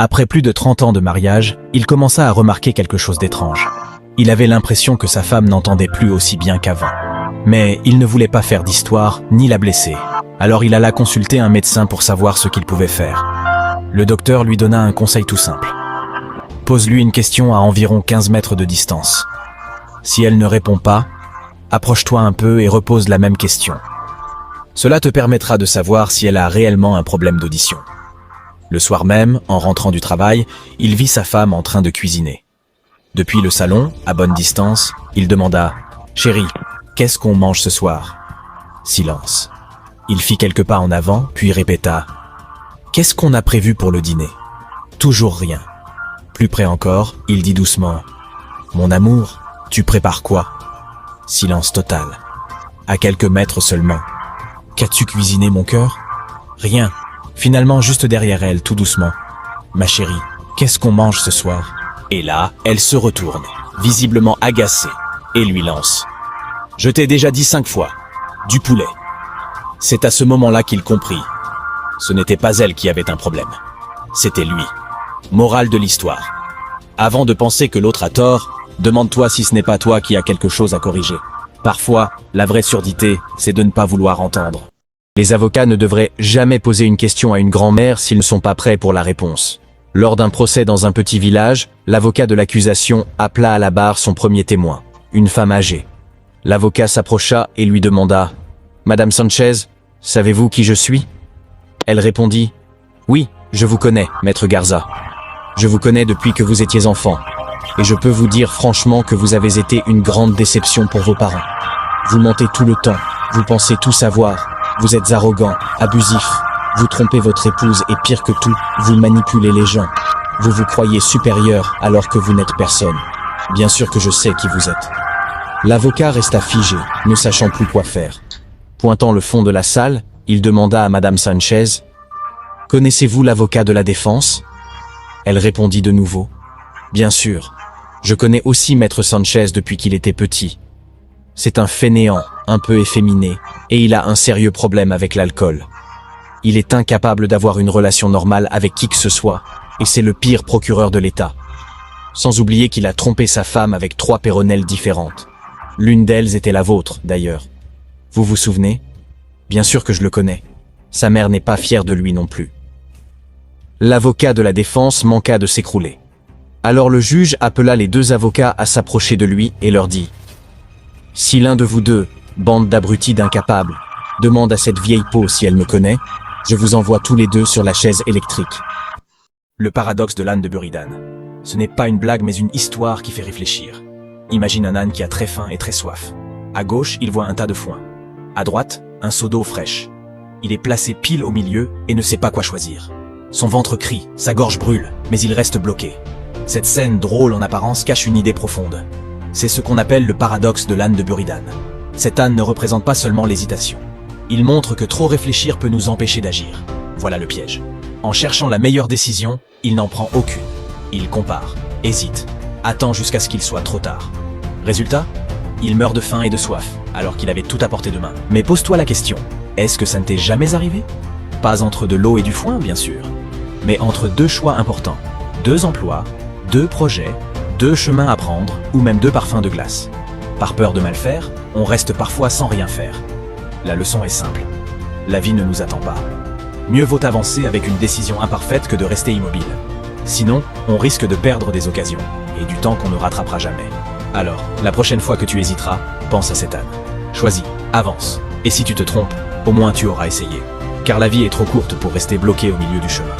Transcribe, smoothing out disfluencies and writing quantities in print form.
Après plus de 30 ans de mariage, il commença à remarquer quelque chose d'étrange. Il avait l'impression que sa femme n'entendait plus aussi bien qu'avant. Mais il ne voulait pas faire d'histoire, ni la blesser. Alors il alla consulter un médecin pour savoir ce qu'il pouvait faire. Le docteur lui donna un conseil tout simple. Pose-lui une question à environ 15 mètres de distance. Si elle ne répond pas, approche-toi un peu et repose la même question. Cela te permettra de savoir si elle a réellement un problème d'audition. Le soir même, en rentrant du travail, il vit sa femme en train de cuisiner. Depuis le salon, à bonne distance, il demanda « Chérie, qu'est-ce qu'on mange ce soir ?» Silence. Il fit quelques pas en avant, puis répéta « Qu'est-ce qu'on a prévu pour le dîner ?» Toujours rien. Plus près encore, il dit doucement « Mon amour, tu prépares quoi ?» Silence total. À quelques mètres seulement. « Qu'as-tu cuisiné, mon cœur ?» Rien. Finalement, juste derrière elle, tout doucement. « Ma chérie, qu'est-ce qu'on mange ce soir ?» Et là, elle se retourne, visiblement agacée, et lui lance « Je t'ai déjà dit 5 fois, du poulet. » C'est à ce moment-là qu'il comprit. Ce n'était pas elle qui avait un problème. C'était lui. Morale de l'histoire. Avant de penser que l'autre a tort, demande-toi si ce n'est pas toi qui as quelque chose à corriger. Parfois, la vraie surdité, c'est de ne pas vouloir entendre. Les avocats ne devraient jamais poser une question à une grand-mère s'ils ne sont pas prêts pour la réponse. Lors d'un procès dans un petit village, l'avocat de l'accusation appela à la barre son premier témoin, une femme âgée. L'avocat s'approcha et lui demanda « Madame Sanchez, savez-vous qui je suis ?» Elle répondit « Oui, je vous connais, maître Garza. Je vous connais depuis que vous étiez enfant. Et je peux vous dire franchement que vous avez été une grande déception pour vos parents. Vous mentez tout le temps, vous pensez tout savoir, vous êtes arrogant, abusif. Vous trompez votre épouse et pire que tout, vous manipulez les gens. Vous vous croyez supérieur alors que vous n'êtes personne. Bien sûr que je sais qui vous êtes. » L'avocat resta figé, ne sachant plus quoi faire. Pointant le fond de la salle, il demanda à Madame Sanchez « Connaissez-vous l'avocat de la défense ?» Elle répondit de nouveau « Bien sûr, je connais aussi Maître Sanchez depuis qu'il était petit. C'est un fainéant, un peu efféminé, et il a un sérieux problème avec l'alcool. Il est incapable d'avoir une relation normale avec qui que ce soit, et c'est le pire procureur de l'État. Sans oublier qu'il a trompé sa femme avec 3 péronnelles différentes. L'une d'elles était la vôtre, d'ailleurs. Vous vous souvenez? Bien sûr que je le connais. Sa mère n'est pas fière de lui non plus. » L'avocat de la défense manqua de s'écrouler. Alors le juge appela les 2 avocats à s'approcher de lui et leur dit « Si l'un de vous deux, bande d'abrutis d'incapables, demande à cette vieille peau si elle me connaît, je vous envoie tous les 2 sur la chaise électrique. » Le paradoxe de l'âne de Buridan. Ce n'est pas une blague mais une histoire qui fait réfléchir. Imagine un âne qui a très faim et très soif. À gauche, il voit un tas de foin. À droite, un seau d'eau fraîche. Il est placé pile au milieu et ne sait pas quoi choisir. Son ventre crie, sa gorge brûle, mais il reste bloqué. Cette scène drôle en apparence cache une idée profonde. C'est ce qu'on appelle le paradoxe de l'âne de Buridan. Cet âne ne représente pas seulement l'hésitation. Il montre que trop réfléchir peut nous empêcher d'agir. Voilà le piège. En cherchant la meilleure décision, il n'en prend aucune. Il compare, hésite, attend jusqu'à ce qu'il soit trop tard. Résultat, il meurt de faim et de soif, alors qu'il avait tout à portée de main. Mais pose-toi la question, est-ce que ça ne t'est jamais arrivé? Pas entre de l'eau et du foin, bien sûr, mais entre 2 choix importants. 2 emplois, 2 projets, 2 chemins à prendre, ou même 2 parfums de glace. Par peur de mal faire, on reste parfois sans rien faire. La leçon est simple. La vie ne nous attend pas. Mieux vaut avancer avec une décision imparfaite que de rester immobile. Sinon, on risque de perdre des occasions, et du temps qu'on ne rattrapera jamais. Alors, la prochaine fois que tu hésiteras, pense à cet âne. Choisis, avance. Et si tu te trompes, au moins tu auras essayé. Car la vie est trop courte pour rester bloqué au milieu du chemin.